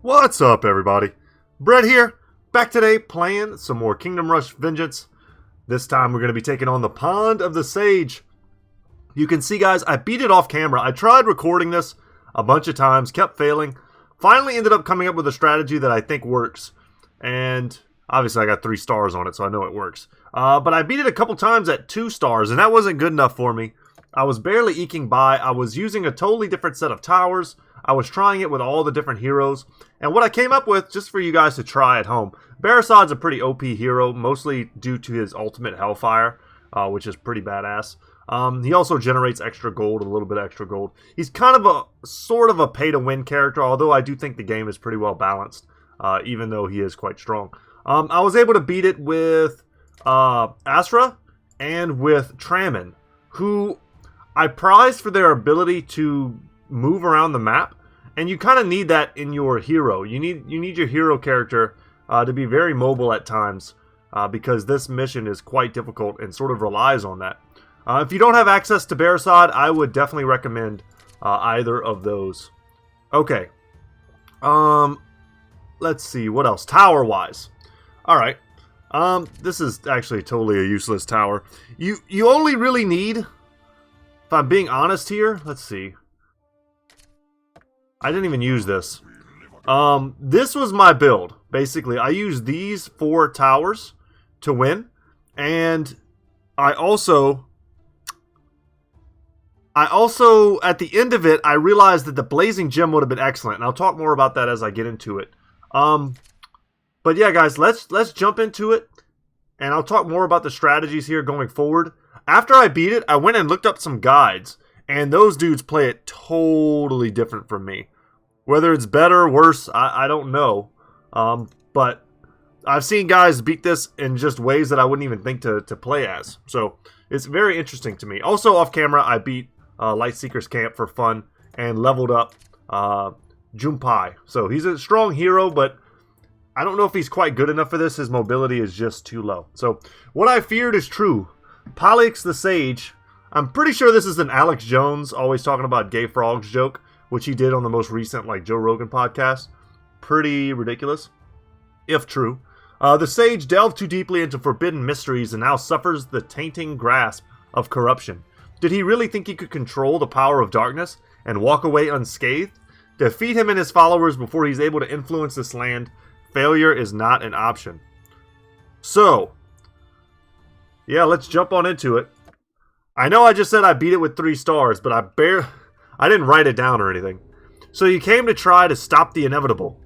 What's up, everybody? Brett here, back today playing some more Kingdom Rush Vengeance. This time we're going to be taking on the Pond of the Sage. You can see, guys, I beat it off camera. I tried recording this a bunch of times, kept failing. Finally ended up coming up with a strategy that I think works. And obviously I got 3 stars on it, so I know it works. But I beat it a couple times at 2 stars, and that wasn't good enough for me. I was barely eking by. I was using a totally different set of towers. I was trying it with all the different heroes. And what I came up with, just for you guys to try at home, Barisad's a pretty OP hero, mostly due to his ultimate Hellfire, which is pretty badass. He also generates extra gold, a little bit extra gold. He's kind of a sort of a pay-to-win character, although I do think the game is pretty well balanced, even though he is quite strong. I was able to beat it with Asra and with Tramin, who I prized for their ability to move around the map, and you kind of need that in your hero. You need your hero character to be very mobile at times, because this mission is quite difficult and sort of relies on that. If you don't have access to Barisad, I would definitely recommend either of those. Okay. Let's see, what else? Tower-wise. Alright. This is actually totally a useless tower. You only really need, if I'm being honest here, let's see. I didn't even use this. This was my build, basically. I used these 4 towers to win, and I also, at the end of it, I realized that the Blazing Gem would have been excellent, and I'll talk more about that as I get into it. But yeah, guys, let's jump into it, and I'll talk more about the strategies here going forward. After I beat it, I went and looked up some guides, and those dudes play it totally different from me. Whether it's better or worse, I don't know. But I've seen guys beat this in just ways that I wouldn't even think to play as. So it's very interesting to me. Also off camera, I beat Lightseeker's Camp for fun and leveled up Junpei. So he's a strong hero, but I don't know if he's quite good enough for this. His mobility is just too low. So what I feared is true. Palix the Sage. I'm pretty sure this is an Alex Jones always talking about gay frogs joke, which he did on the most recent Joe Rogan podcast. Pretty ridiculous, if true. The Sage delved too deeply into forbidden mysteries and now suffers the tainting grasp of corruption. Did he really think he could control the power of darkness and walk away unscathed? Defeat him and his followers before he's able to influence this land. Failure is not an option. So, yeah, let's jump on into it. I know I just said I beat it with 3 stars, but I didn't write it down or anything. So you came to try to stop the inevitable.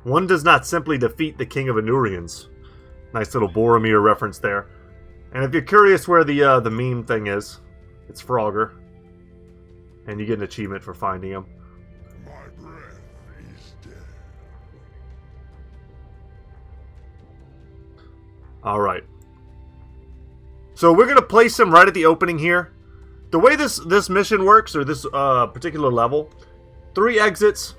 One does not simply defeat the King of Anurians. Nice little Boromir reference there. And if you're curious where the meme thing is, it's Frogger. And you get an achievement for finding him. My breath is dead. Alright. So we're going to place him right at the opening here. The way this mission works, or this particular level, 3 exits,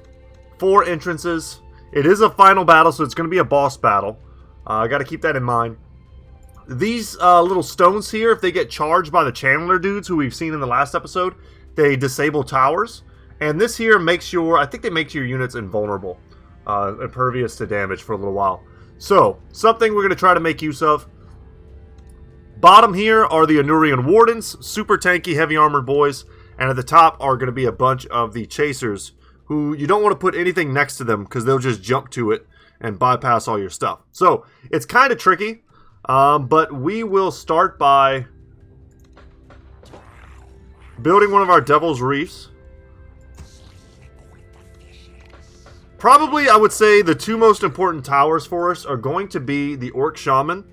4 entrances. It is a final battle, so it's going to be a boss battle. I got to keep that in mind. These little stones here, if they get charged by the Chandler dudes who we've seen in the last episode, they disable towers. And this here makes I think they make your units invulnerable, impervious to damage for a little while. So, something we're going to try to make use of. Bottom here are the Anurian Wardens, super tanky, heavy armored boys, and at the top are going to be a bunch of the Chasers, who you don't want to put anything next to them because they'll just jump to it and bypass all your stuff. So, it's kind of tricky, but we will start by building one of our Devil's Reefs. Probably, I would say, the 2 most important towers for us are going to be the Orc Shaman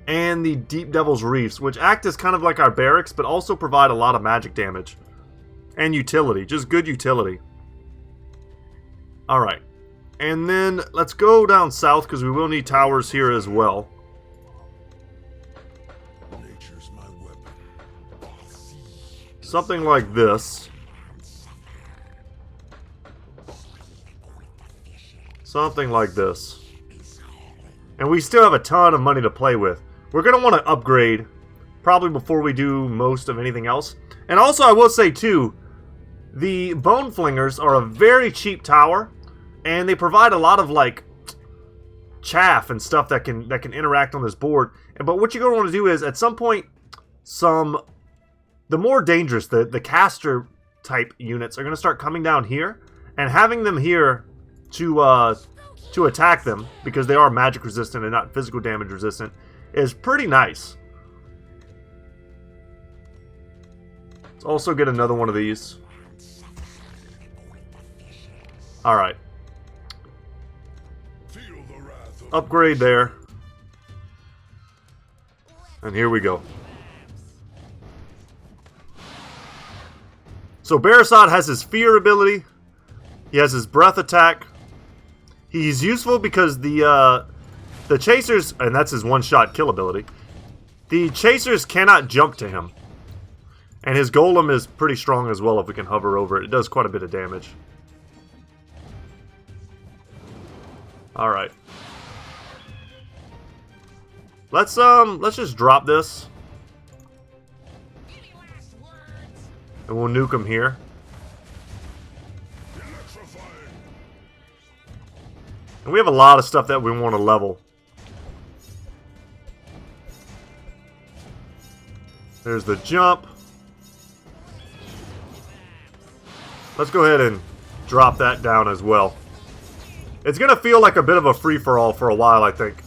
and the Deep Devil's Reefs, which act as kind of like our barracks, but also provide a lot of magic damage. And utility, just good utility. Alright. And then, let's go down south, because we will need towers here as well. Nature's my weapon. Something like this. Something like this. And we still have a ton of money to play with. We're going to want to upgrade probably before we do most of anything else. And also, I will say, too, the Bone Flingers are a very cheap tower. and they provide a lot of like chaff and stuff that can interact on this board. But what you're going to want to do is at some point, the more dangerous, the caster type units are going to start coming down here, and having them here to attack them, because they are magic resistant and not physical damage resistant, is pretty nice. Let's also get another one of these. Alright. Upgrade there. And here we go. So Barasat has his fear ability. He has his breath attack. He's useful because the chasers, and that's his one-shot kill ability, the chasers cannot jump to him. And his golem is pretty strong as well if we can hover over it. It does quite a bit of damage. Alright. Let's just drop this. And we'll nuke him here. And we have a lot of stuff that we want to level. There's the jump. Let's go ahead and drop that down as well. It's going to feel like a bit of a free-for-all for a while, I think.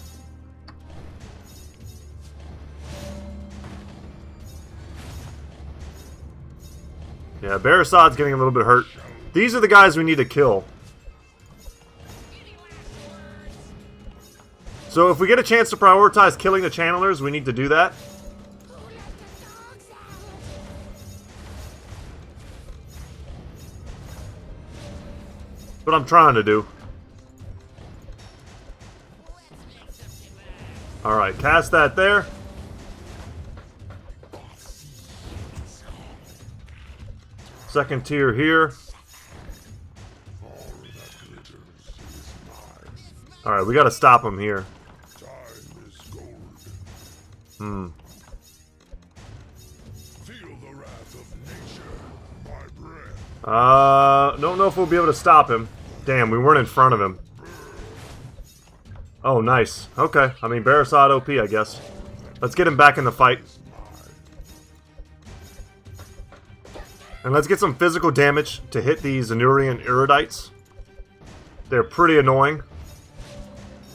Yeah, Barasat's getting a little bit hurt. These are the guys we need to kill. So if we get a chance to prioritize killing the channelers, we need to do that. That's what I'm trying to do. Alright, cast that there. Second tier here. Alright, we gotta stop him here. Don't know if we'll be able to stop him. Damn, we weren't in front of him. Oh, nice. Okay. I mean, Barasat OP, I guess. Let's get him back in the fight. And let's get some physical damage to hit these Anurian Erudites. They're pretty annoying.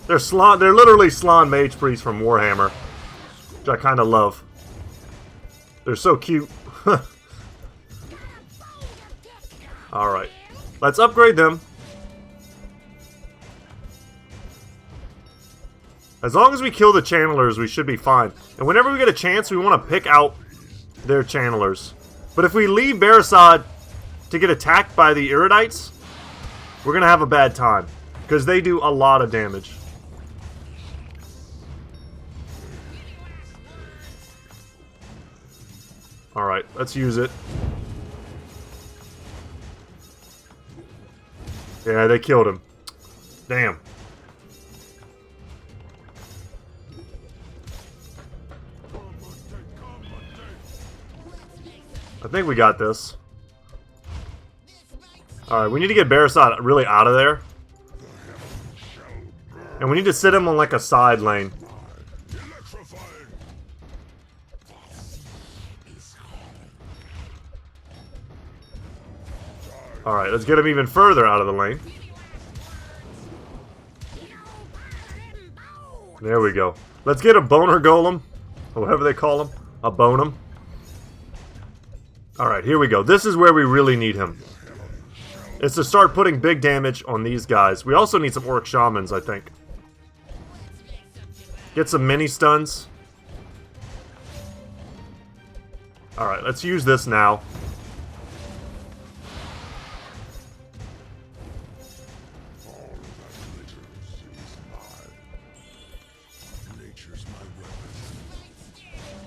They're literally Slann Mage Priests from Warhammer, which I kind of love. They're so cute. Alright. Let's upgrade them. As long as we kill the channelers, we should be fine. And whenever we get a chance, we want to pick out their channelers. But if we leave Barasat to get attacked by the Erudites, we're going to have a bad time. Because they do a lot of damage. Alright, let's use it. Yeah, they killed him. Damn. I think we got this. Alright, we need to get Barasat really out of there. And we need to sit him on like a side lane. Alright, let's get him even further out of the lane. There we go. Let's get a boner golem. Or whatever they call him. A bonum. Alright, here we go. This is where we really need him. It's to start putting big damage on these guys. We also need some Orc Shamans, I think. Get some mini stuns. Alright, let's use this now.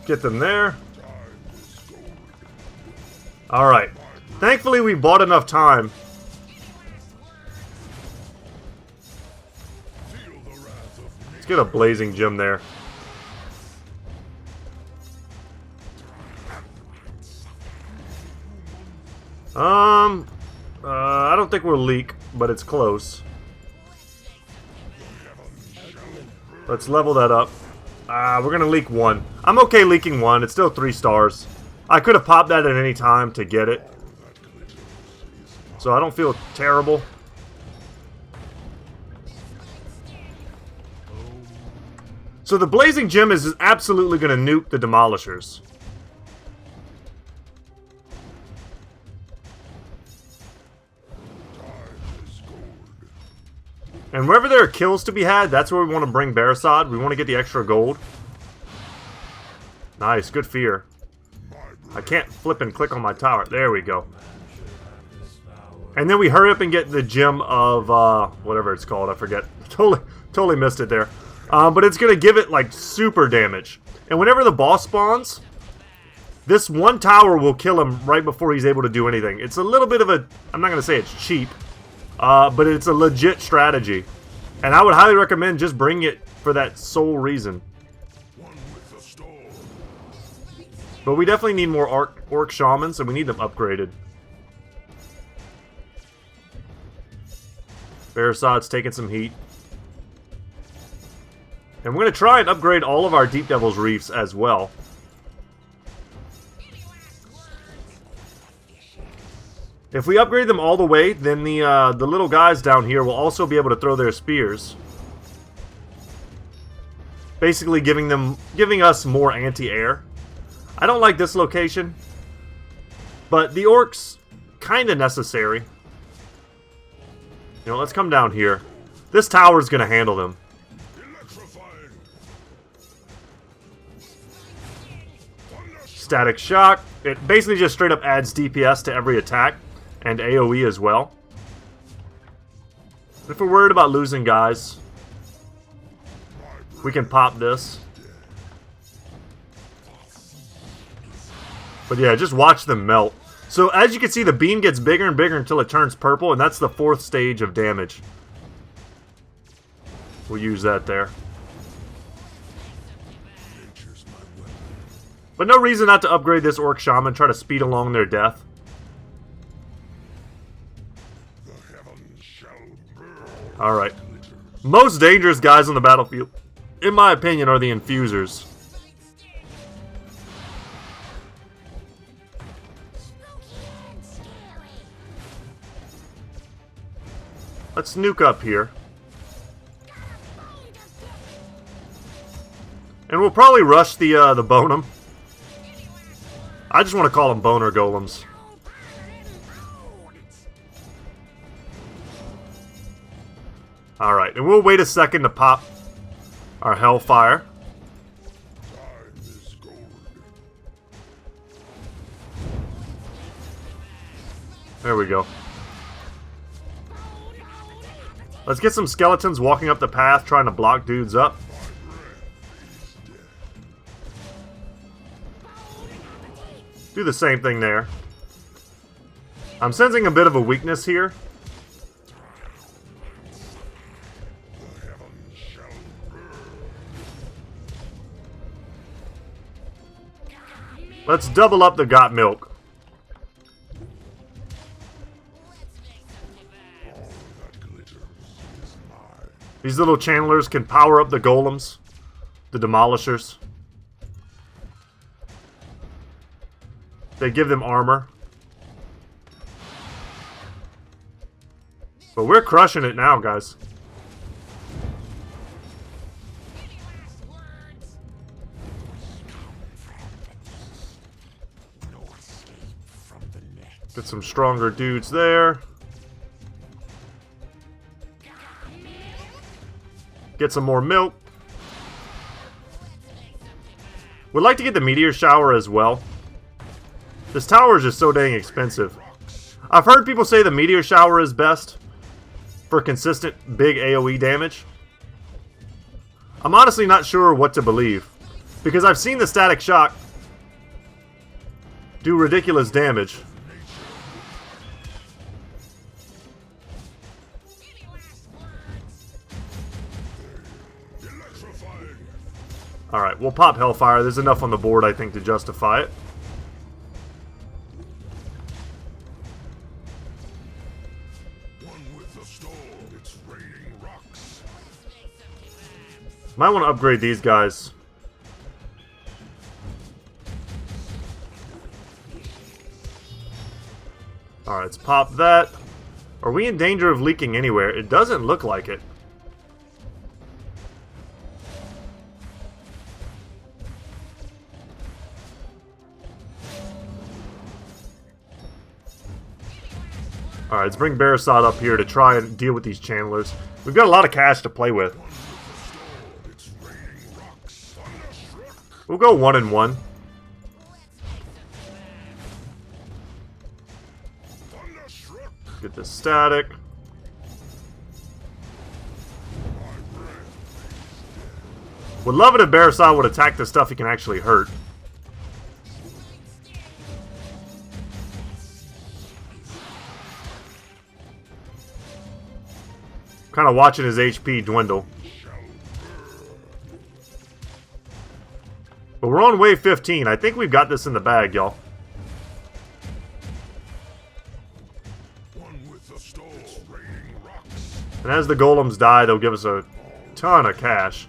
Get them there. Alright. Thankfully, we bought enough time. Let's get a blazing gem there. I don't think we'll leak, but it's close. Let's level that up. We're going to leak 1. I'm okay leaking 1. It's still 3 stars. I could have popped that at any time to get it. So I don't feel terrible. So the Blazing Gem is absolutely going to nuke the Demolishers. And wherever there are kills to be had, that's where we want to bring Barasad. We want to get the extra gold. Nice, good fear. I can't flip and click on my tower. There we go. And then we hurry up and get the gem of, whatever it's called, I forget. Totally missed it there. But it's going to give it, like, super damage. And whenever the boss spawns, this one tower will kill him right before he's able to do anything. It's a little bit of a, I'm not going to say it's cheap, but it's a legit strategy. And I would highly recommend just bringing it for that sole reason. But we definitely need more orc shamans, and we need them upgraded. Barasad's taking some heat. And we're going to try and upgrade all of our Deep Devil's Reefs as well. If we upgrade them all the way, then the little guys down here will also be able to throw their spears. Basically giving us more anti-air. I don't like this location, but the orcs, kind of necessary. You know, let's come down here. This tower's going to handle them. Static Shock. It basically just straight up adds DPS to every attack, and AoE as well. If we're worried about losing guys, we can pop this. But yeah, just watch them melt. So as you can see, the beam gets bigger and bigger until it turns purple, and that's the 4th stage of damage. We'll use that there. But no reason not to upgrade this Orc Shaman, try to speed along their death. Alright. Most dangerous guys on the battlefield, in my opinion, are the Infusers. Let's nuke up here. And we'll probably rush the Bonum. I just want to call them Boner Golems. Alright, and we'll wait a second to pop our Hellfire. There we go. Let's get some skeletons walking up the path, trying to block dudes up. Do the same thing there. I'm sensing a bit of a weakness here. Let's double up the Got Milk. These little channelers can power up the golems, the demolishers. They give them armor. But we're crushing it now, guys. Get some stronger dudes there. Get some more milk. Would like to get the meteor shower as well. This tower is just so dang expensive. I've heard people say the meteor shower is best for consistent big AoE damage. I'm honestly not sure what to believe, because I've seen the static shock do ridiculous damage. Alright, we'll pop Hellfire. There's enough on the board, I think, to justify it. Might want to upgrade these guys. Alright, let's pop that. Are we in danger of leaking anywhere? It doesn't look like it. Alright, let's bring Barasat up here to try and deal with these channelers. We've got a lot of cash to play with. We'll go 1 and 1. Get the static. Would love it if Barasat would attack the stuff he can actually hurt. Kind of watching his HP dwindle. But we're on wave 15. I think we've got this in the bag, y'all. And as the golems die, they'll give us a ton of cash.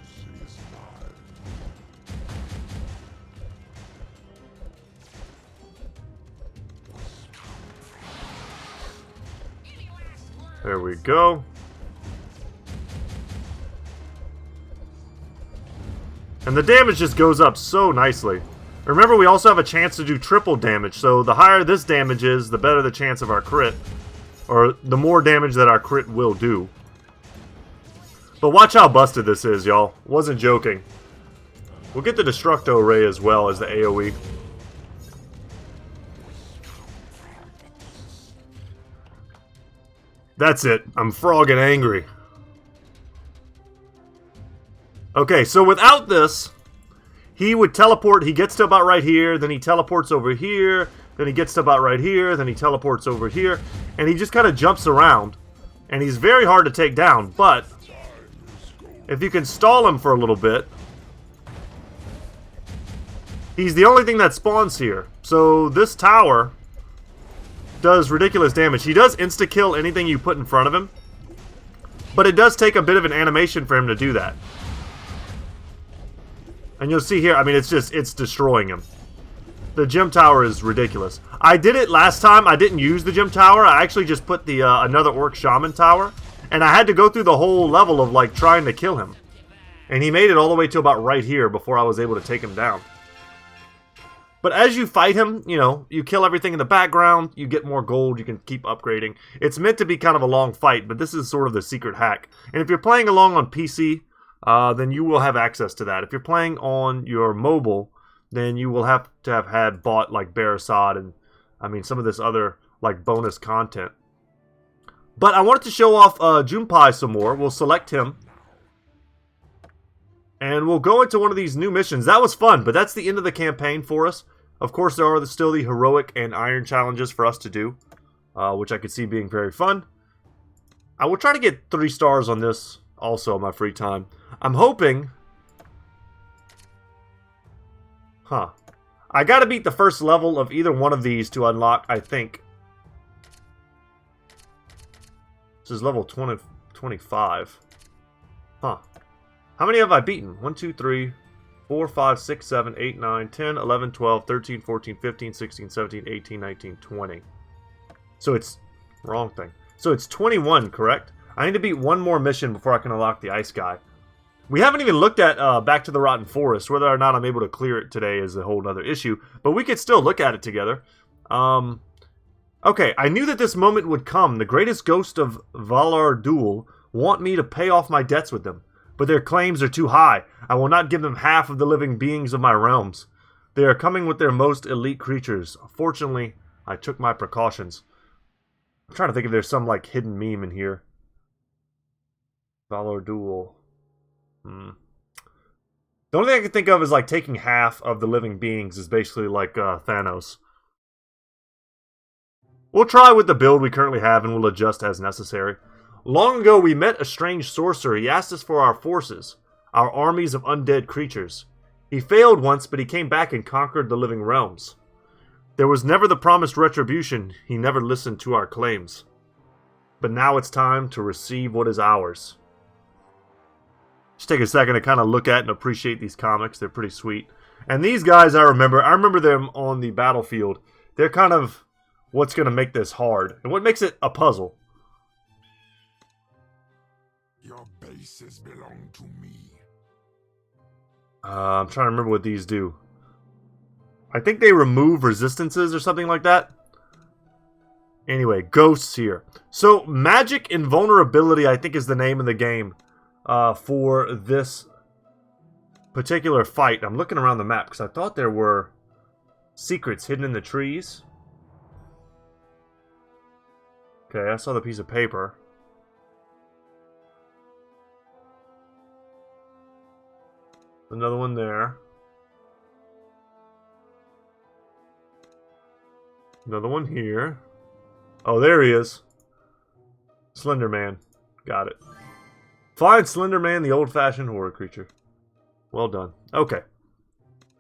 There we go. And the damage just goes up so nicely. Remember, we also have a chance to do triple damage, so the higher this damage is, the better the chance of our crit. Or the more damage that our crit will do. But watch how busted this is, y'all. Wasn't joking. We'll get the Destructo Ray as well as the AoE. That's it. I'm frogging angry. Okay, so without this, he would teleport. He gets to about right here, then he teleports over here, then he gets to about right here, then he teleports over here, and he just kind of jumps around. And he's very hard to take down, but if you can stall him for a little bit, he's the only thing that spawns here. So this tower does ridiculous damage. He does insta-kill anything you put in front of him, but it does take a bit of an animation for him to do that. And you'll see here, I mean, it's destroying him. The gem tower is ridiculous. I did it last time. I didn't use the gem tower. I actually just put the another orc shaman tower. And I had to go through the whole level of, like, trying to kill him. And he made it all the way to about right here before I was able to take him down. But as you fight him, you know, you kill everything in the background, you get more gold, you can keep upgrading. It's meant to be kind of a long fight, but this is sort of the secret hack. And if you're playing along on PC, then you will have access to that. If you're playing on your mobile, then you will have to have had bought, like, Barasat and, I mean, some of this other, like, bonus content. But I wanted to show off Junpei some more. We'll select him. And we'll go into one of these new missions. That was fun, but that's the end of the campaign for us. Of course, there are still the heroic and iron challenges for us to do, which I could see being very fun. I will try to get 3 stars on this also in my free time. I'm hoping... I gotta beat the first level of either one of these to unlock, I think. This is level 25. How many have I beaten? 1, 2, 3, 4, 5, 6, 7, 8, 9, 10, 11, 12, 13, 14, 15, 16, 17, 18, 19, 20. So it's... wrong thing. So it's 21, correct? I need to beat one more mission before I can unlock the ice guy. We haven't even looked at Back to the Rotten Forest. Whether or not I'm able to clear it today is a whole other issue. But we could still look at it together. Okay, I knew that this moment would come. The greatest ghost of Valar Dul want me to pay off my debts with them. But their claims are too high. I will not give them half of the living beings of my realms. They are coming with their most elite creatures. Fortunately, I took my precautions. I'm trying to think if there's some, like, hidden meme in here. Valar Dul. The only thing I can think of is, like, taking half of the living beings is basically like Thanos. We'll try with the build we currently have and we'll adjust as necessary. Long ago we met a strange sorcerer. He asked us for our forces, our armies of undead creatures. He failed once, but he came back and conquered the living realms. There was never the promised retribution. He never listened to our claims. But now it's time to receive what is ours. Just take a second to kind of look at and appreciate these comics. They're pretty sweet. And these guys I remember them on the battlefield. They're kind of what's going to make this hard. And what makes it a puzzle. Your bases belong to me. I'm trying to remember what these do. I think they remove resistances or something like that. Anyway, ghosts here. So, Magic Invulnerability, I think, is the name of the game for this particular fight. I'm looking around the map because I thought there were secrets hidden in the trees. Okay, I saw the piece of paper. Another one there. Another one here. Oh, there he is. Slender Man. Got it. Find Slender Man, the old-fashioned horror creature. Well done. Okay.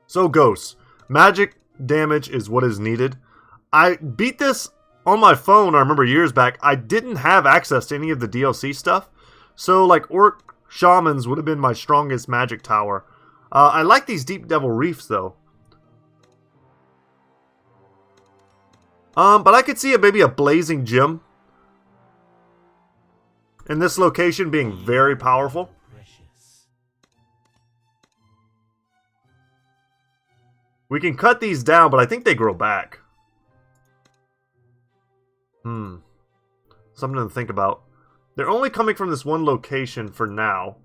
So, ghosts. Magic damage is what is needed. I beat this on my phone, I remember years back. I didn't have access to any of the DLC stuff. So, like, Orc Shamans would have been my strongest magic tower. I like these Deep Devil Reefs, though. But I could see maybe a Blazing Gem in this location being very powerful. We can cut these down, but I think they grow back. Something to think about. They're only coming from this one location for now.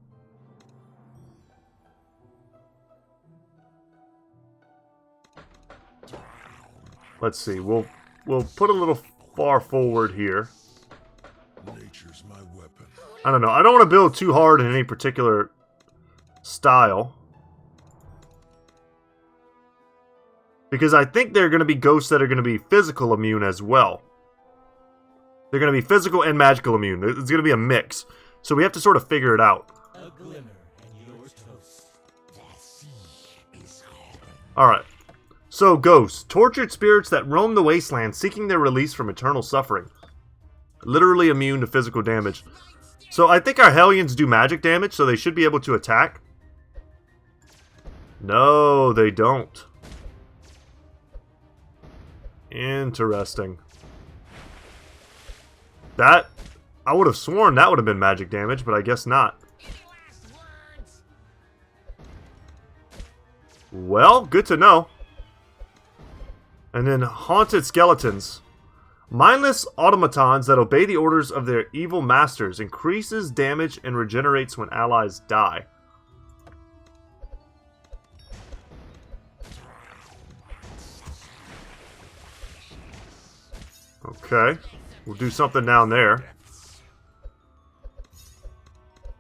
Let's see. We'll put a little far forward here. Nature's my weapon. I don't know. I don't want to build too hard in any particular style. Because I think there are going to be ghosts that are going to be physical immune as well. They're going to be physical and magical immune. It's going to be a mix. So we have to sort of figure it out. A glimmer and you're toast. Alright. So, ghosts. Tortured spirits that roam the wasteland seeking their release from eternal suffering. Literally immune to physical damage. So, I think our Hellions do magic damage, so they should be able to attack. No, they don't. Interesting. That, I would have sworn that would have been magic damage, but I guess not. Well, good to know. And then haunted skeletons. Mindless automatons that obey the orders of their evil masters. Increases damage and regenerates when allies die. Okay. We'll do something down there.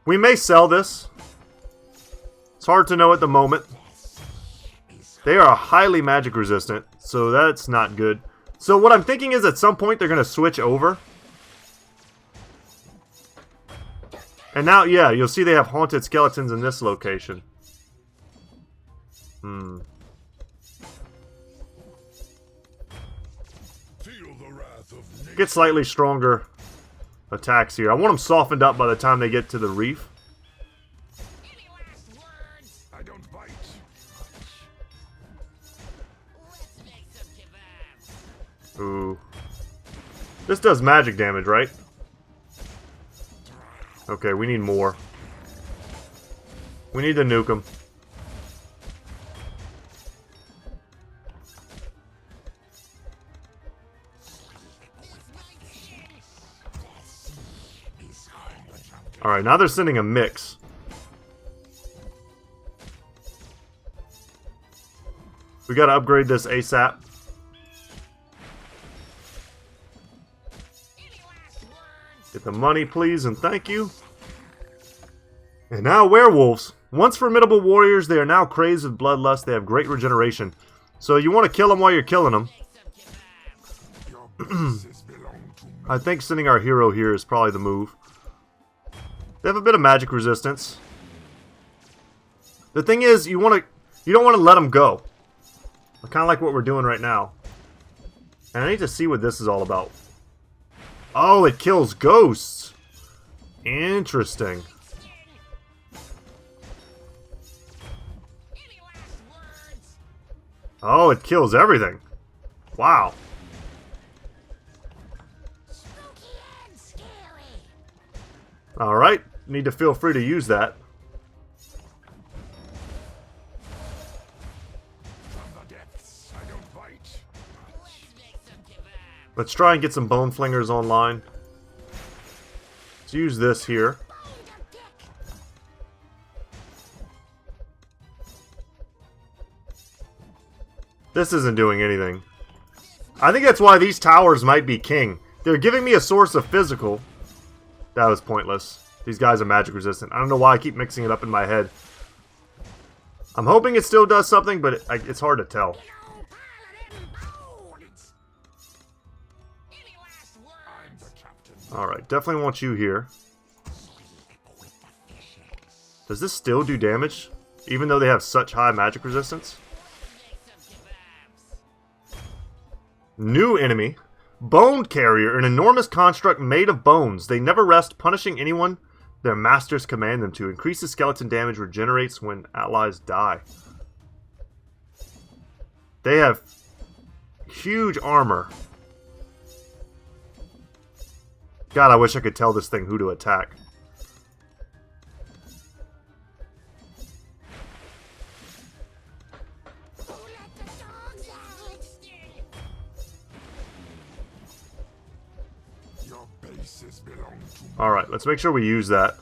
We may sell this. It's hard to know at the moment. They are highly magic resistant, so that's not good. So what I'm thinking is at some point they're going to switch over. And now, yeah, you'll see they have haunted skeletons in this location. Feel the wrath of nature. Get slightly stronger attacks here. I want them softened up by the time they get to the reef. I don't bite. Ooh. This does magic damage, right? Okay, we need more. We need to nuke them. Alright, now they're sending a mix. We gotta upgrade this ASAP. Get the money, please, and thank you. And now werewolves. Once formidable warriors, they are now crazed with bloodlust. They have great regeneration. So you want to kill them while you're killing them. Your bases belong to me. I think sending our hero here is probably the move. They have a bit of magic resistance. The thing is, you don't want to let them go. Kind of like what we're doing right now. And I need to see what this is all about. Oh, it kills ghosts. Interesting. Oh, it kills everything. Wow. Alright, need to feel free to use that. Let's try and get some bone flingers online. Let's use this here. This isn't doing anything. I think that's why these towers might be king. They're giving me a source of physical. That was pointless. These guys are magic resistant. I don't know why I keep mixing it up in my head. I'm hoping it still does something, but it's hard to tell. Alright, definitely want you here. Does this still do damage? Even though they have such high magic resistance? New enemy. Bone Carrier, an enormous construct made of bones. They never rest, punishing anyone their masters command them to. Increases skeleton damage, regenerates when allies die. They have huge armor. God, I wish I could tell this thing who to attack. Alright, let's make sure we use that.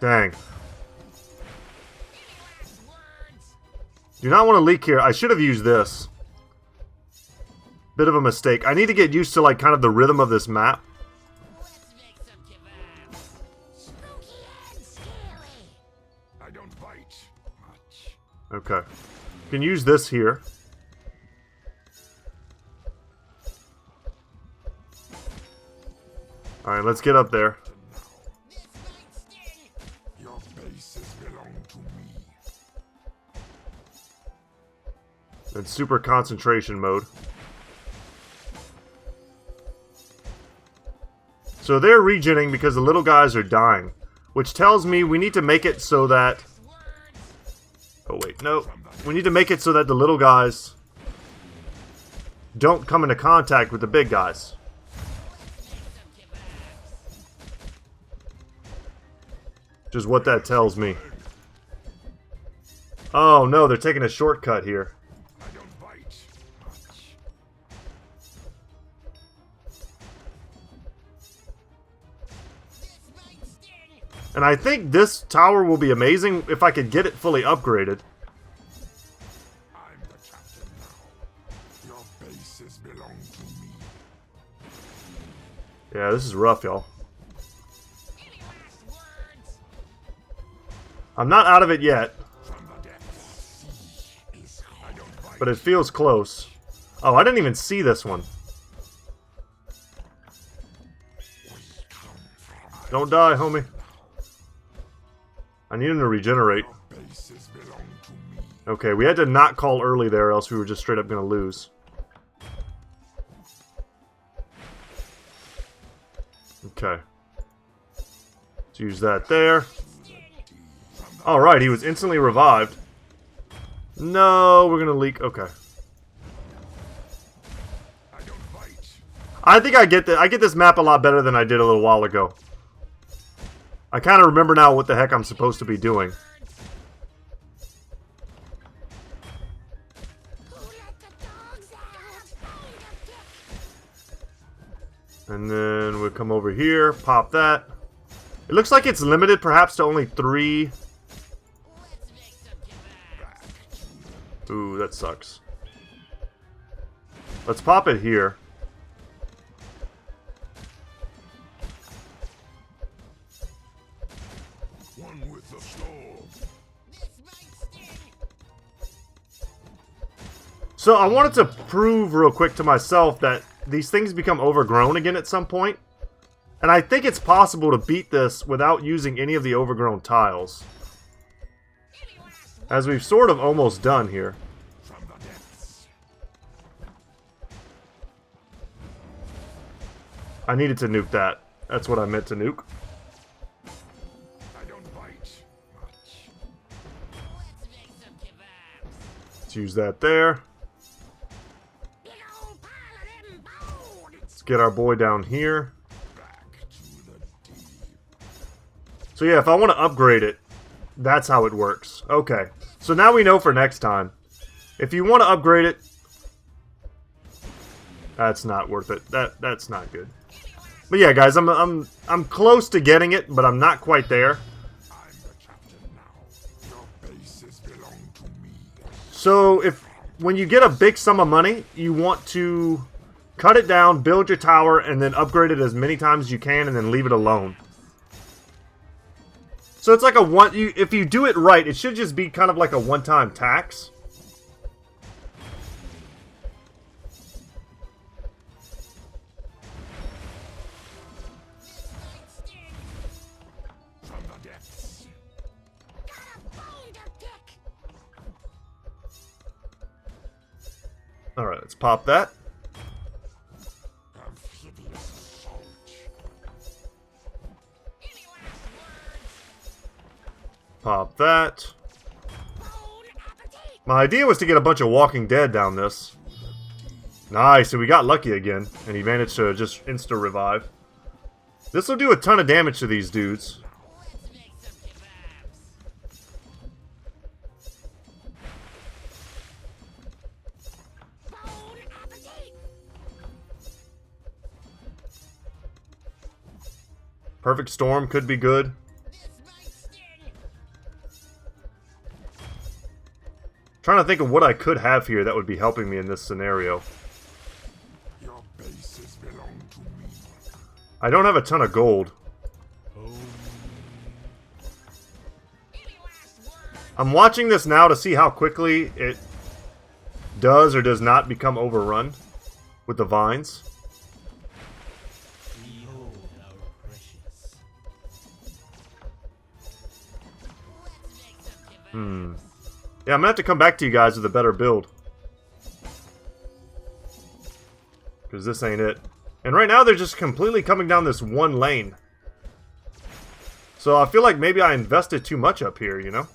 Dang. Do not want to leak here. I should have used this. Bit of a mistake. I need to get used to like kind of the rhythm of this map. Okay. Can use this here. Alright, let's get up there. Your bases belong to me. In super concentration mode. So they're regenning because the little guys are dying. Which tells me we need to make it so that... Oh wait, no. We need to make it so that the little guys don't come into contact with the big guys. Which is what that tells me. Oh no, they're taking a shortcut here. And I think this tower will be amazing if I could get it fully upgraded. I'm the captain now. Your bases belong to me. Yeah, this is rough, y'all. I'm not out of it yet. But it feels close. Oh, I didn't even see this one. Don't die, homie. I need him to regenerate. Okay, we had to not call early there, else we were just straight up going to lose. Okay. Let's use that there. Alright, he was instantly revived. No, we're going to leak. Okay. I think I get this map a lot better than I did a little while ago. I kind of remember now what the heck I'm supposed to be doing. And then we'll come over here, pop that. It looks like it's limited perhaps to only 3. Ooh, that sucks. Let's pop it here. So I wanted to prove real quick to myself that these things become overgrown again at some point. And I think it's possible to beat this without using any of the overgrown tiles. As we've sort of almost done here. I needed to nuke that. That's what I meant to nuke. I don't bite much. use that there. Let's get our boy down here. So yeah, if I want to upgrade it, that's how it works. Okay, so now we know for next time. If you want to upgrade it, that's not worth it. That's not good. But yeah, guys, I'm close to getting it, but I'm not quite there. I'm the captain now. Your bases belong to me. So when you get a big sum of money, you want to cut it down, build your tower, and then upgrade it as many times as you can, and then leave it alone. So it's like if you do it right, it should just be kind of like a one-time tax. From the depths. Alright, let's pop that. Amphibious assault. Pop that. My idea was to get a bunch of Walking Dead down this. Nice, and we got lucky again. And he managed to just insta-revive. This will do a ton of damage to these dudes. Perfect Storm could be good. Trying to think of what I could have here that would be helping me in this scenario. Your bases belong to me. I don't have a ton of gold. I'm watching this now to see how quickly it does or does not become overrun with the vines. Behold our precious. Yeah, I'm gonna have to come back to you guys with a better build. Because this ain't it. And right now they're just completely coming down this one lane. So I feel like maybe I invested too much up here, you know?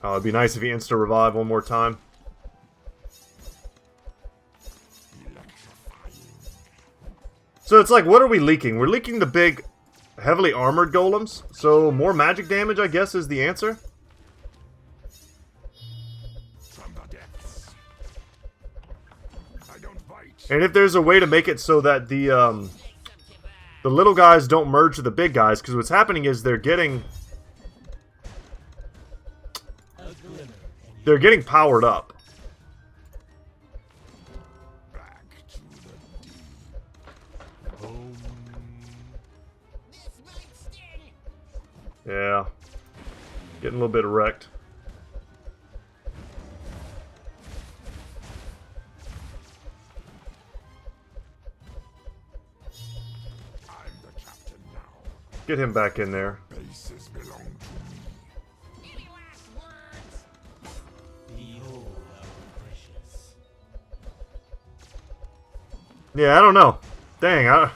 Oh, it'd be nice if he insta-revive one more time. So it's like, what are we leaking? We're leaking the big, heavily armored golems. So more magic damage, I guess, is the answer. From the depths. I don't bite. And if there's a way to make it so that the little guys don't merge with the big guys, because what's happening is they're getting powered up. Back to the deep. Yeah. Getting a little bit wrecked. I'm the captain now. Get him back in there. Bases belong to me. Behold our precious. Yeah, I don't know. Dang,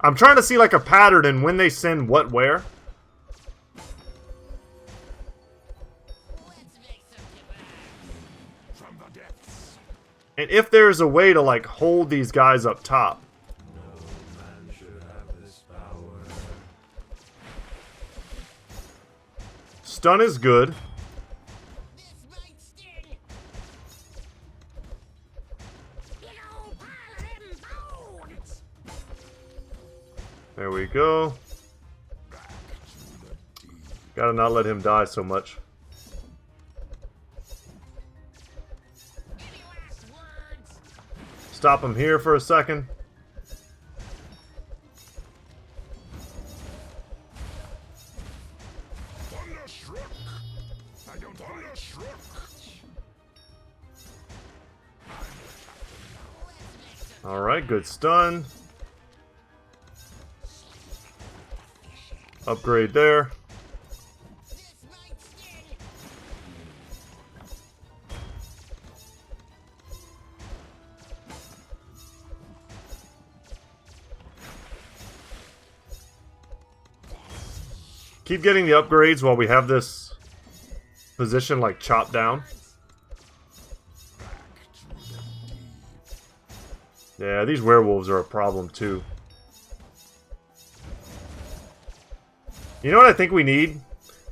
I'm trying to see like a pattern in when they send what where. From the depths. And if there's a way to like hold these guys up top. Man should have this power. Stun is good. There we go. Gotta not let him die so much. Stop him here for a second. Thunderstruck. I don't thunderstruck. Alright, good stun. Upgrade there. keep getting the upgrades while we have this position like chopped down. Yeah, these werewolves are a problem too. You know what I think we need?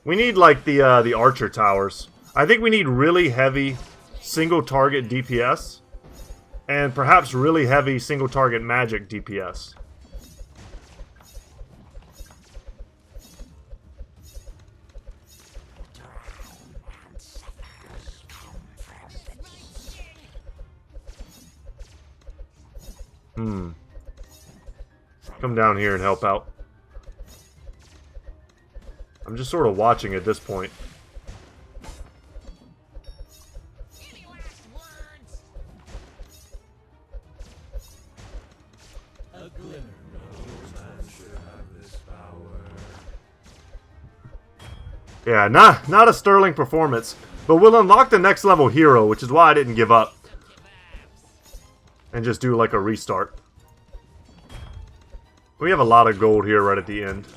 We need like the archer towers. I think we need really heavy single target DPS and perhaps really heavy single target magic DPS. Come down here and help out. I'm just sort of watching at this point. Any last words? A glimmer of man should have this power. Yeah, not a sterling performance, but we'll unlock the next level hero, which is why I didn't give up and just do like a restart. We have a lot of gold here right at the end.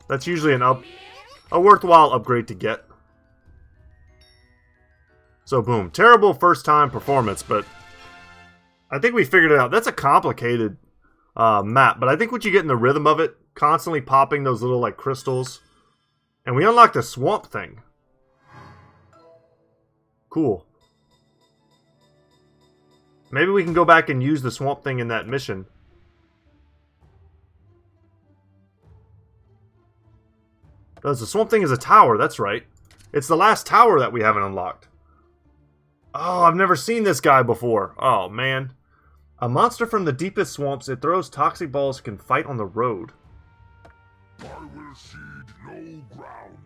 That's usually a worthwhile upgrade to get. So boom, terrible first time performance, but I think we figured it out. That's a complicated map, but I think once you get in the rhythm of it, constantly popping those little like crystals, and we unlocked the swamp thing. Cool. Maybe we can go back and use the swamp thing in that mission. Because the swamp thing is a tower, that's right. It's the last tower that we haven't unlocked. Oh, I've never seen this guy before. Oh, man. A monster from the deepest swamps. It throws toxic balls, can fight on the road. I will cede no ground.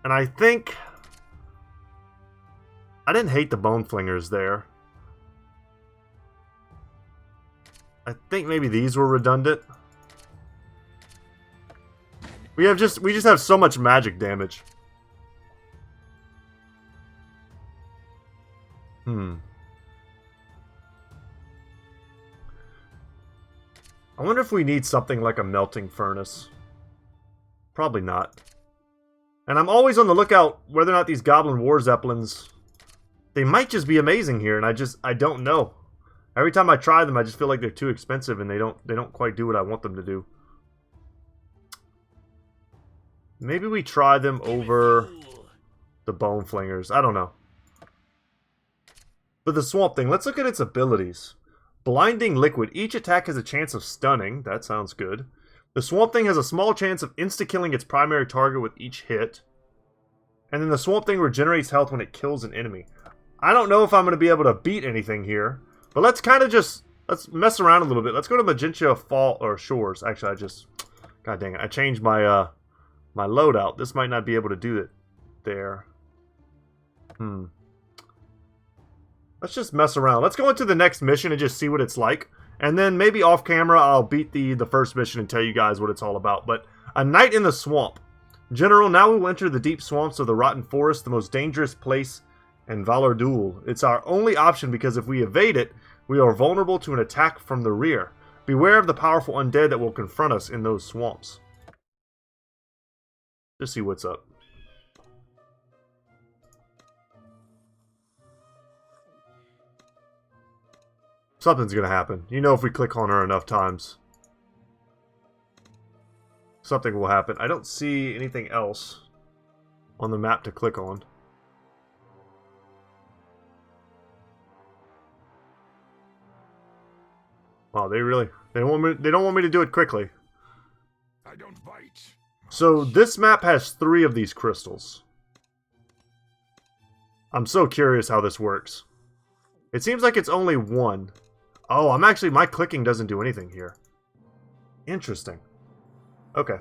And I think... I didn't hate the bone flingers there. I think maybe these were redundant. We just have so much magic damage. I wonder if we need something like a melting furnace. Probably not. And I'm always on the lookout whether or not these Goblin War Zeppelins, they might just be amazing here, and I don't know. Every time I try them, I just feel like they're too expensive and they don't quite do what I want them to do. Maybe we try them over the Bone Flingers. I don't know. But the Swamp Thing, let's look at its abilities. Blinding Liquid. Each attack has a chance of stunning. That sounds good. The Swamp Thing has a small chance of insta-killing its primary target with each hit. And then the Swamp Thing regenerates health when it kills an enemy. I don't know if I'm going to be able to beat anything here. But let's kind of let's mess around a little bit. Let's go to Magenta Fall or Shores. Actually, god dang it, I changed my my loadout. This might not be able to do it there. Let's just mess around. Let's go into the next mission and just see what it's like. And then maybe off camera I'll beat the first mission and tell you guys what it's all about. But a night in the swamp. General, now we will enter the deep swamps of the Rotten Forest, the most dangerous place in Valor-Duel. It's our only option because if we evade it, we are vulnerable to an attack from the rear. Beware of the powerful undead that will confront us in those swamps. Just see what's up. Something's gonna happen. You know, if we click on her enough times, something will happen. I don't see anything else on the map to click on. Wow, they don't want me to do it quickly. I don't bite. So this map has 3 of these crystals. I'm so curious how this works. It seems like it's only 1. Oh, my clicking doesn't do anything here. Interesting. Okay.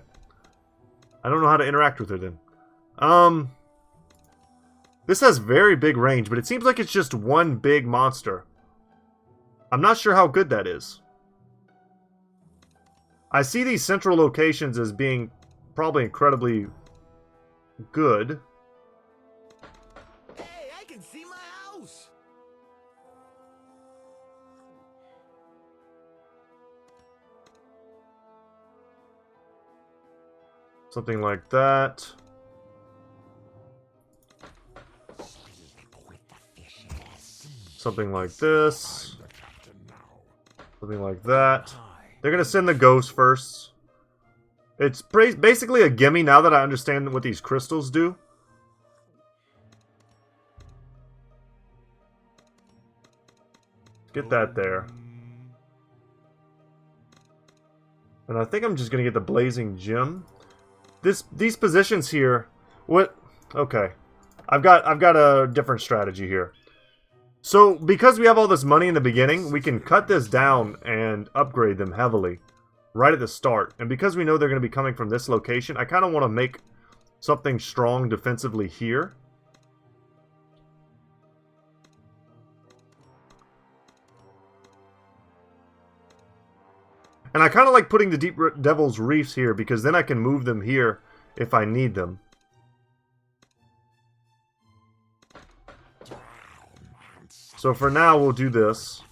I don't know how to interact with it then. This has very big range, but it seems like it's just one big monster. I'm not sure how good that is. I see these central locations as being probably incredibly good. Hey, I can see my house. Something like that. Something like this. Something like that. They're gonna send the ghost first. It's basically a gimme now that I understand what these crystals do. Get that there. And I think I'm just gonna get the blazing gem. These positions here, what? Okay, I've got a different strategy here. So because we have all this money in the beginning, we can cut this down and upgrade them heavily right at the start. And because we know they're going to be coming from this location, I kind of want to make something strong defensively here. And I kind of like putting the Deep Devil's Reefs here because then I can move them here if I need them. So for now, we'll do this.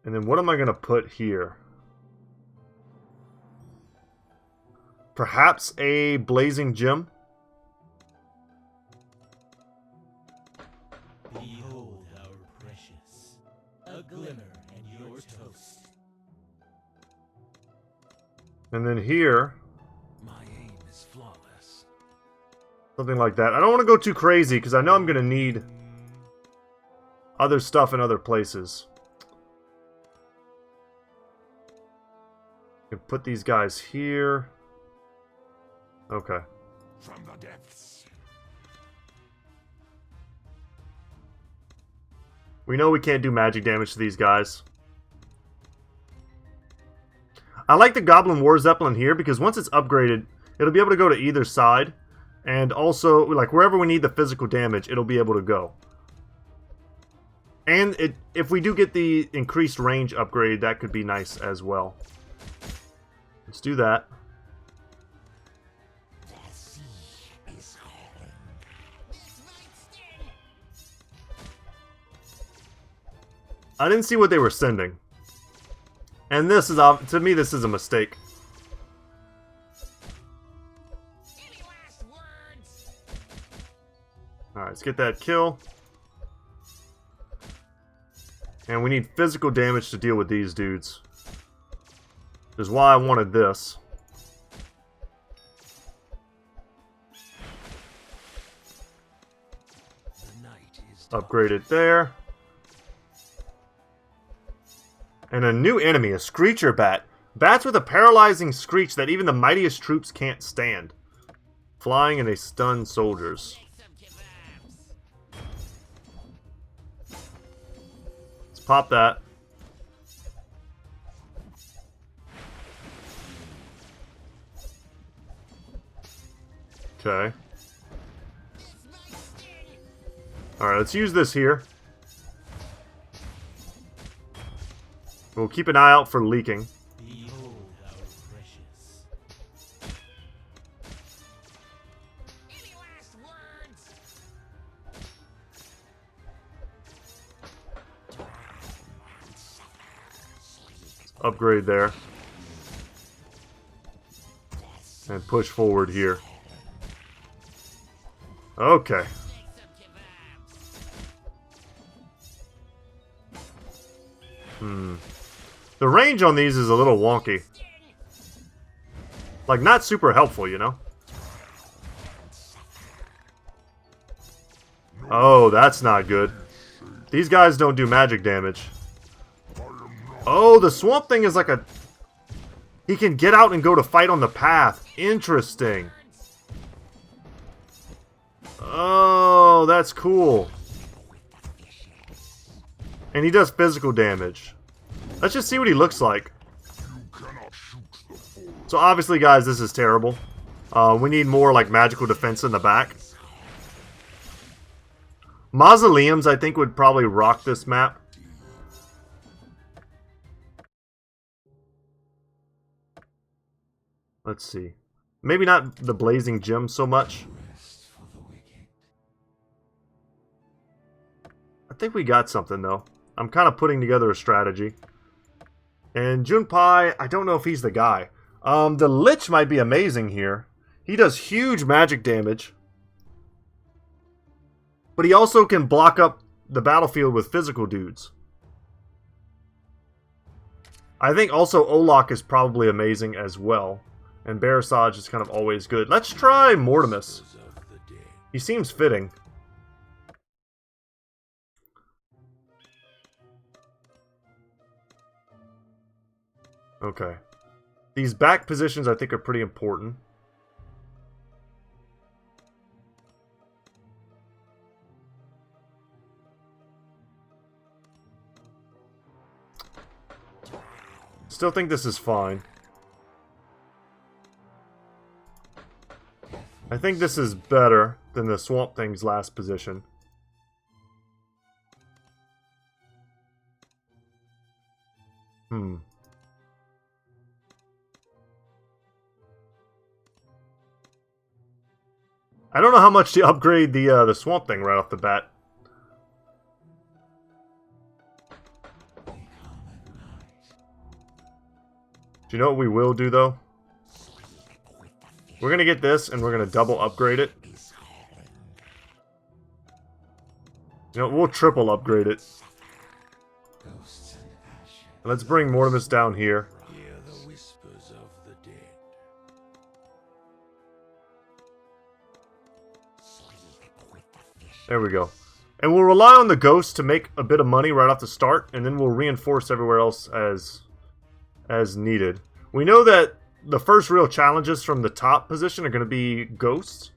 And then what am I going to put here? Perhaps a blazing gem? Behold our precious. A glimmer and yours toast. And then here, My aim is flawless. something like that. I don't want to go too crazy because I know I'm going to need other stuff in other places. I can put these guys here. Okay. From the depths. We know we can't do magic damage to these guys. I like the Goblin War Zeppelin here because once it's upgraded, it'll be able to go to either side. And also, like, wherever we need the physical damage, it'll be able to go. And if we do get the increased range upgrade, that could be nice as well. Let's do that. I didn't see what they were sending. And this is, to me, this is a mistake. Any last words? Alright, let's get that kill. And we need physical damage to deal with these dudes. Which is why I wanted this. The night is Upgrade it there. And a new enemy, a Screecher Bat. Bats with a paralyzing screech that even the mightiest troops can't stand. Flying and they stun soldiers. Take some kebabs. Let's pop that. Okay. Alright, let's use this here. We'll keep an eye out for leaking. behold our precious. Any last words? Upgrade there. And push forward here. Okay. Take some kebabs. The range on these is a little wonky. Like, not super helpful, you know? Oh, that's not good. These guys don't do magic damage. Oh, the swamp thing is like a... He can get out and go to fight on the path. Interesting. Oh, that's cool. And he does physical damage. Let's just see what he looks like. So obviously, guys, this is terrible. We need more, like, magical defense in the back. Mausoleums, I think, would probably rock this map. Let's see. Maybe not the blazing gem so much. I think we got something, though. I'm kind of putting together a strategy. And Junpei, I don't know if he's the guy. The Lich might be amazing here. He does huge magic damage. But he also can block up the battlefield with physical dudes. I think also Olak is probably amazing as well. And Barisage is kind of always good. Let's try Mortimus. He seems fitting. Okay. These back positions I think are pretty important. Still think this is fine. I think this is better than the Swamp Thing's last position. I don't know how much to upgrade the Swamp Thing right off the bat. Do you know what we will do, though? We're going to get this, and we're going to double upgrade it. You know, we'll triple upgrade it. Let's bring Mortimus down here. Hear the whispers of the dead. There we go. And we'll rely on the ghost to make a bit of money right off the start, and then we'll reinforce everywhere else as needed. We know that the first real challenges from the top position are going to be ghosts.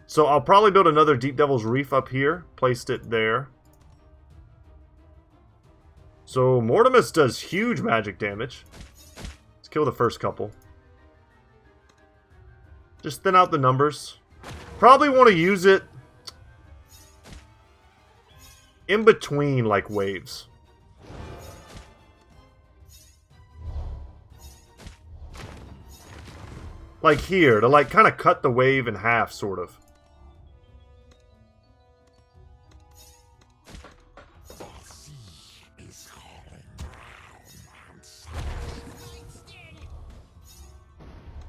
So I'll probably build another Deep Devil's Reef up here. Placed it there. So Mortimus does huge magic damage. Let's kill the first couple. Just thin out the numbers. Probably want to use it in between, like, waves. Like here, to like kind of cut the wave in half, sort of.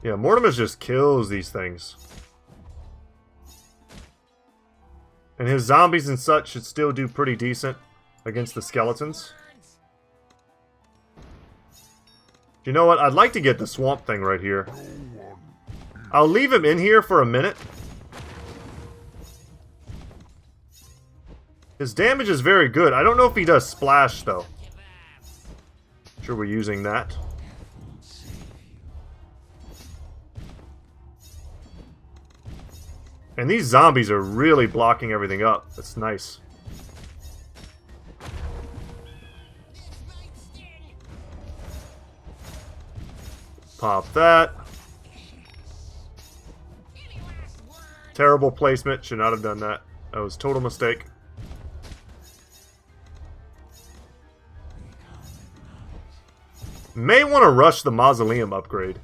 Yeah, Mortimus just kills these things. And his zombies and such should still do pretty decent against the skeletons. You know what? I'd like to get the Swamp Thing right here. I'll leave him in here for a minute. His damage is very good. I don't know if he does splash, though. Sure, we're using that. And these zombies are really blocking everything up. That's nice. Pop that. Terrible placement. Should not have done that. That was a total mistake. May want to rush the Mausoleum upgrade.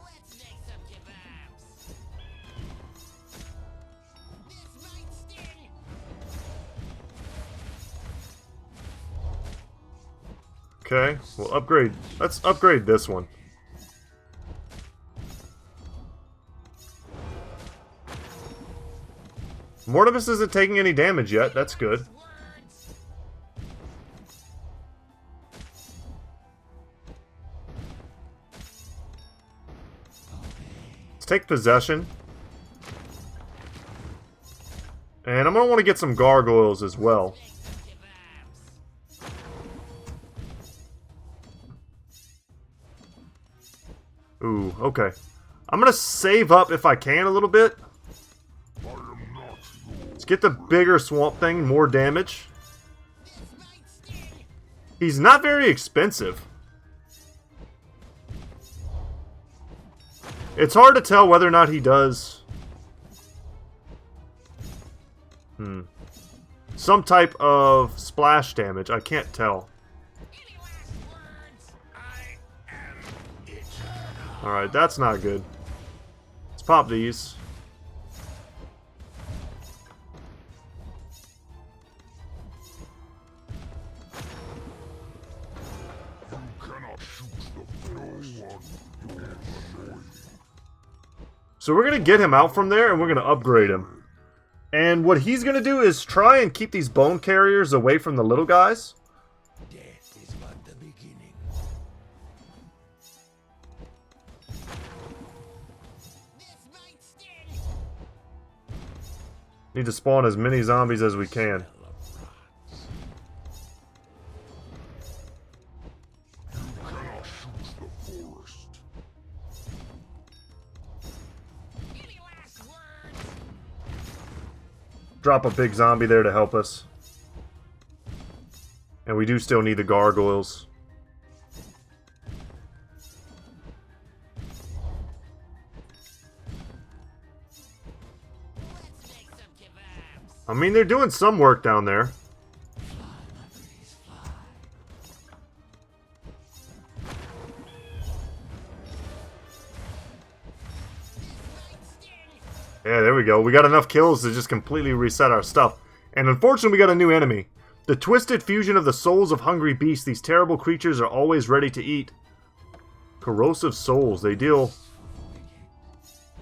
Let's make some kebabs. This might sting. Okay, we'll upgrade. Let's upgrade this one. Mortimus isn't taking any damage yet. That's good. Let's take possession. And I'm going to want to get some gargoyles as well. Ooh, okay. I'm going to save up if I can a little bit. Let's get the bigger Swamp Thing, more damage. He's not very expensive. It's hard to tell whether or not he does some type of splash damage. I can't tell. Alright, that's not good. Let's pop these. So we're going to get him out from there, and we're going to upgrade him. And what he's going to do is try and keep these bone carriers away from the little guys. Death is but the beginning. This might sting. Need to spawn as many zombies as we can. Any last words? Drop a big zombie there to help us. And we do still need the gargoyles. Let's make some kebabs. I mean, they're doing some work down there. Yeah, there we go. We got enough kills to just completely reset our stuff. And unfortunately, we got a new enemy. The twisted fusion of the souls of hungry beasts. These terrible creatures are always ready to eat. Corrosive souls. They deal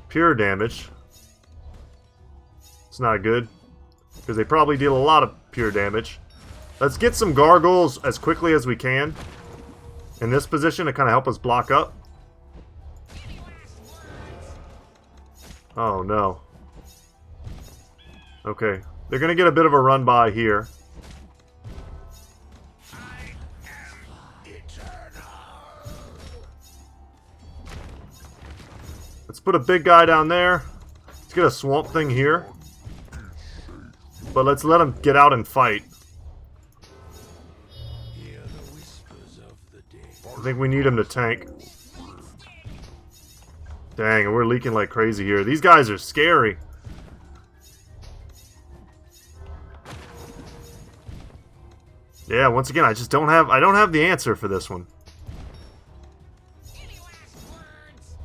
pure damage. It's not good, because they probably deal a lot of pure damage. Let's get some gargoyles as quickly as we can in this position to kind of help us block up. Any last words? Oh no. Okay, they're gonna get a bit of a run by here. Let's put a big guy down there. Let's get a swamp thing here. But let's let him get out and fight. Hear the whispers of the dead. I think we need him to tank. Dang, and we're leaking like crazy here. These guys are scary. Yeah, once again, I don't have the answer for this one. Any last words?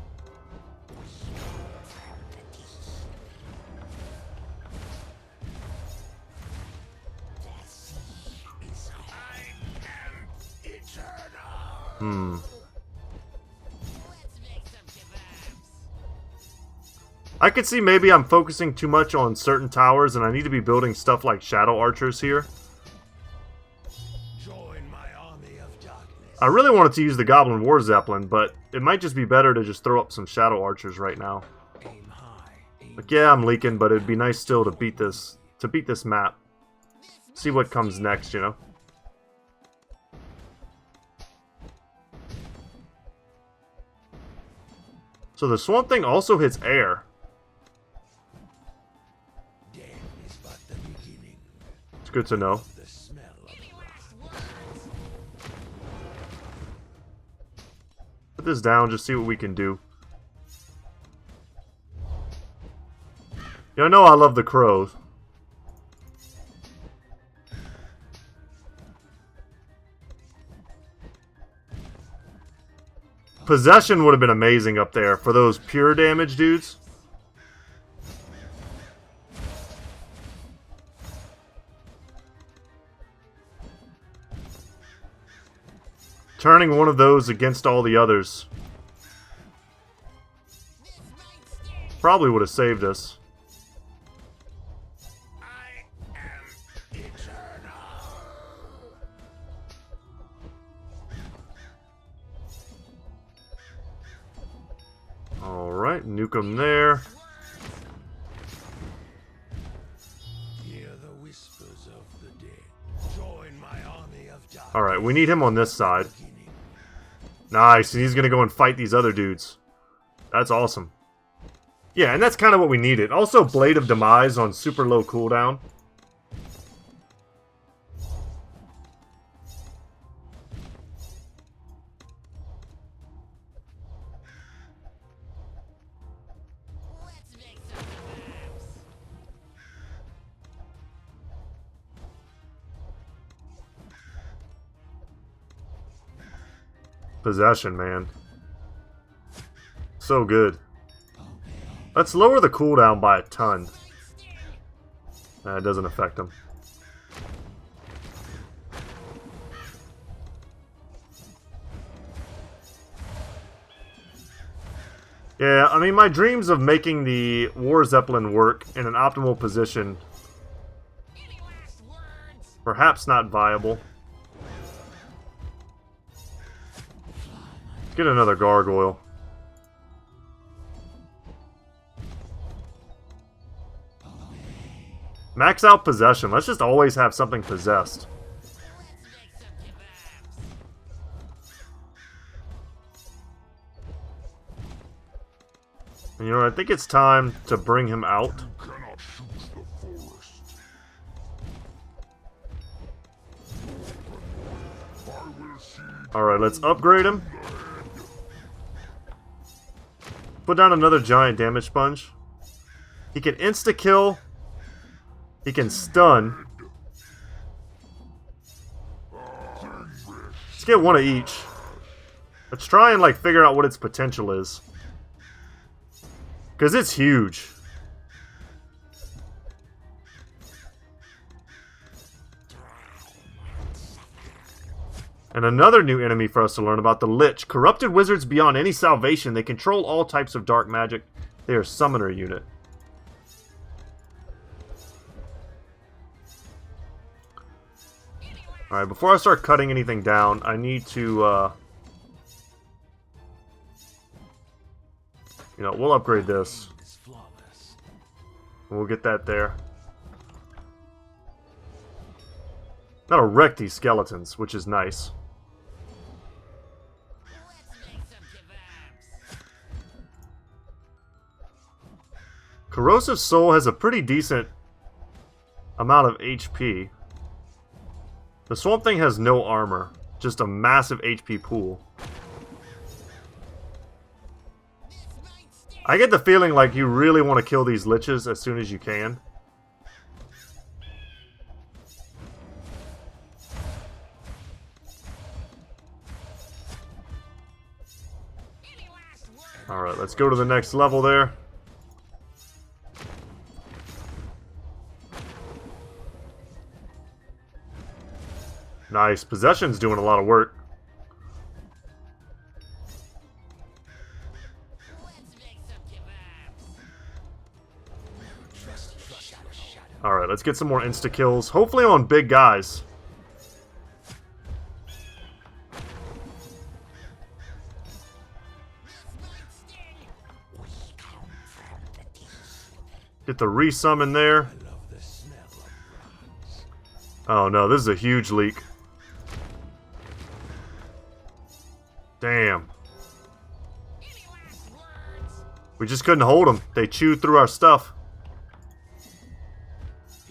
Hmm. Let's make some kebabs. I could see maybe I'm focusing too much on certain towers and I need to be building stuff like shadow archers here. Join my army of darkness. I really wanted to use the Goblin War Zeppelin, but it might just be better to just throw up some shadow archers right now. Aim high. Aim Like, yeah, I'm leaking, but it'd be nice still to beat this map. See what comes next, you know? So the Swamp Thing also hits air. death is but the beginning. It's good to know. The smell of Any last words? Put this down, just see what we can do. You know I love the crows. Possession would have been amazing up there for those pure damage dudes. Turning one of those against all the others This might sting. probably would have saved us. I am eternal. Alright, nuke him there. Hear the whispers of the dead. Join my army of darkness. Alright, we need him on this side. Beginning. Nice, and he's gonna go and fight these other dudes. That's awesome. Yeah, and that's kind of what we needed. Also, Blade of Demise on super low cooldown. Let's make some kebabs. Possession, man. So good. Let's lower the cooldown by a ton. Nah, it doesn't affect him. Yeah, I mean, my dreams of making the War Zeppelin work in an optimal position, Any last words? perhaps not viable. Let's get another gargoyle. Max out possession. Let's just always have something possessed. Let's make some kebabs. And you know, I think it's time to bring him out. Cannot choose the forest. I will see Alright, let's upgrade him. Put down another giant damage sponge. He can insta-kill. He can stun. Let's get one of each. Let's try and like figure out what its potential is. Because it's huge. And another new enemy for us to learn about, the Lich. Corrupted wizards beyond any salvation. They control all types of dark magic. They are a summoner unit. Alright, before I start cutting anything down, I need to, you know, we'll upgrade this. Is flawless. We'll get that there. Gotta wreck these skeletons, which is nice. Let's make some kebabs. Corrosive Soul has a pretty decent amount of HP. The Swamp Thing has no armor, just a massive HP pool. This might sting. I get the feeling like you really want to kill these liches as soon as you can. Any last words? Alright, let's go to the next level there. Nice. Possession's doing a lot of work. Let's make some kebabs. Alright, let's get some more insta-kills. Hopefully on big guys. This might sting. We come from the deep. Get the resummon there. I love the smell of rats. Oh no, this is a huge leak. Damn. Any last words? We just couldn't hold them. They chewed through our stuff.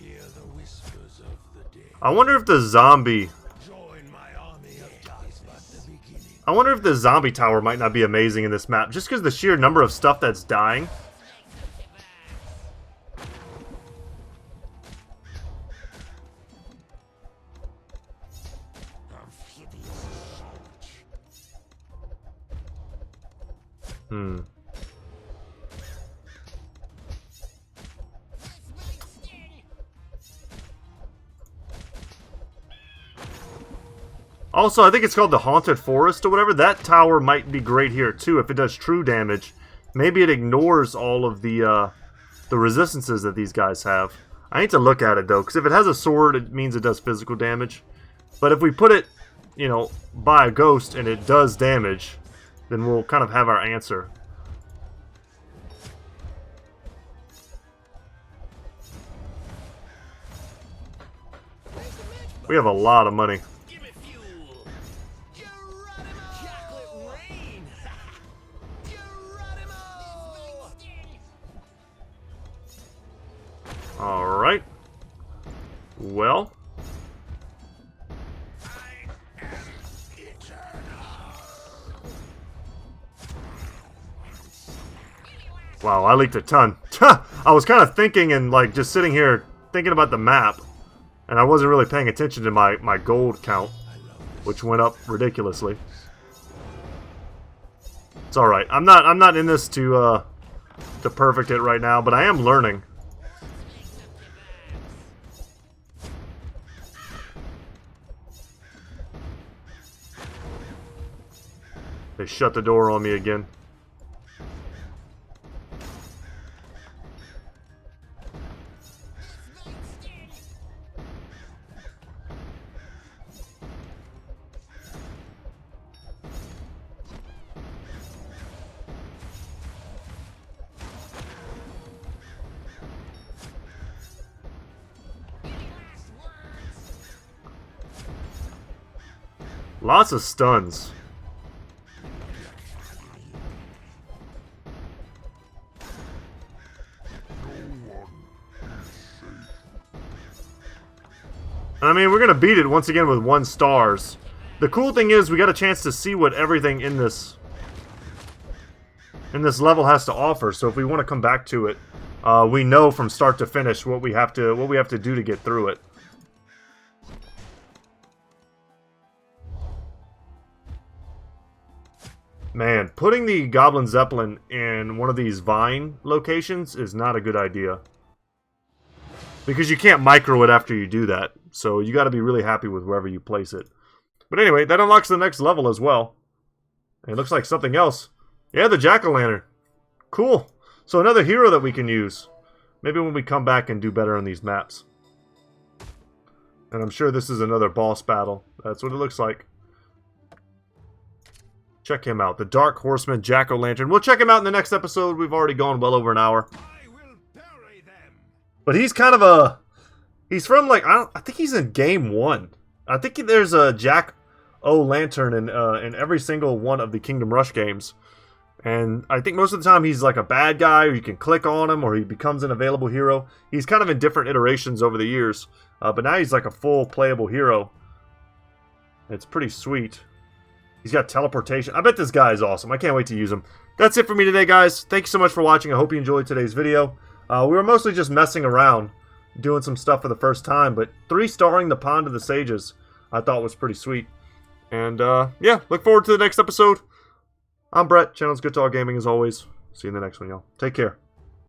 Hear the whispers of the dead. I wonder if the zombie... Join my army of darkness but the beginning. I wonder if the zombie tower might not be amazing in this map, just because the sheer number of stuff that's dying. Let's make some kebabs. amphibious assault. Hmm. This might sting. Also, I think it's called the Haunted Forest or whatever. That tower might be great here too if it does true damage. Maybe it ignores all of the resistances that these guys have. I need to look at it though, because if it has a sword, it means it does physical damage. But if we put it, you know, by a ghost and it does damage, then we'll kind of have our answer. We have a lot of money. Give me fuel. Chocolate rain. This might sting. Alright. Well. Wow, I leaked a ton. I was kind of thinking and like just sitting here thinking about the map, and I wasn't really paying attention to my gold count, which went up ridiculously. It's all right. I'm not in this to perfect it right now, but I am learning. They shut the door on me again. Lots of stuns. I mean, we're gonna beat it once again with 1 stars. The cool thing is we got a chance to see what everything in this level has to offer. So if we want to come back to it, we know from start to finish what we have to do to get through it. Man, putting the Goblin Zeppelin in one of these vine locations is not a good idea. Because you can't micro it after you do that. So you got to be really happy with wherever you place it. But anyway, that unlocks the next level as well. And it looks like something else. Yeah, the Jack-o'-lantern. Cool. So another hero that we can use. Maybe when we come back and do better on these maps. And I'm sure this is another boss battle. That's what it looks like. Check him out. The Dark Horseman Jack-o'-lantern. We'll check him out in the next episode. We've already gone well over an hour. I will bury them. But he's kind of a... He's from, like... I think he's in Game 1. I think there's a Jack-o'-lantern in every single one of the Kingdom Rush games. And I think most of the time he's like a bad guy, or you can click on him, or he becomes an available hero. He's kind of in different iterations over the years. But now he's like a full playable hero. It's pretty sweet. He's got teleportation. I bet this guy is awesome. I can't wait to use him. That's it for me today, guys. Thank you so much for watching. I hope you enjoyed today's video. We were mostly just messing around, doing some stuff for the first time. But 3-starring the Pond of the Sages I thought was pretty sweet. And yeah, look forward to the next episode. I'm Brett. Channel's Goodtalk Gaming as always. See you in the next one, y'all. Take care.